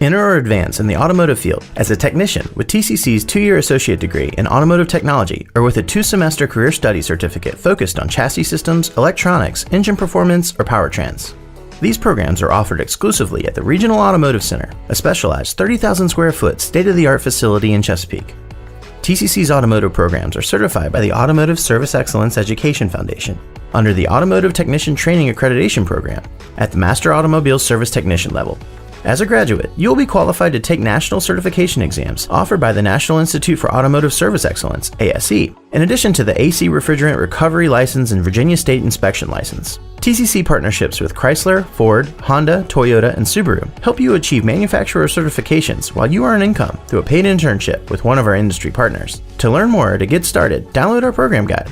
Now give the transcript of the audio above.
Enter or advance in the automotive field as a technician with TCC's 2-year associate degree in automotive technology or with a 2-semester career study certificate focused on chassis systems, electronics, engine performance, or powertrains. These programs are offered exclusively at the Regional Automotive Center, a specialized 30,000 square foot state-of-the-art facility in Chesapeake. TCC's automotive programs are certified by the Automotive Service Excellence Education Foundation under the Automotive Technician Training Accreditation Program at the Master Automobile Service Technician level. As a graduate, you will be qualified to take national certification exams offered by the National Institute for Automotive Service Excellence, ASE, in addition to the AC Refrigerant Recovery License and Virginia State Inspection License. TCC partnerships with Chrysler, Ford, Honda, Toyota, and Subaru help you achieve manufacturer certifications while you earn income through a paid internship with one of our industry partners. To learn more or to get started, download our program guide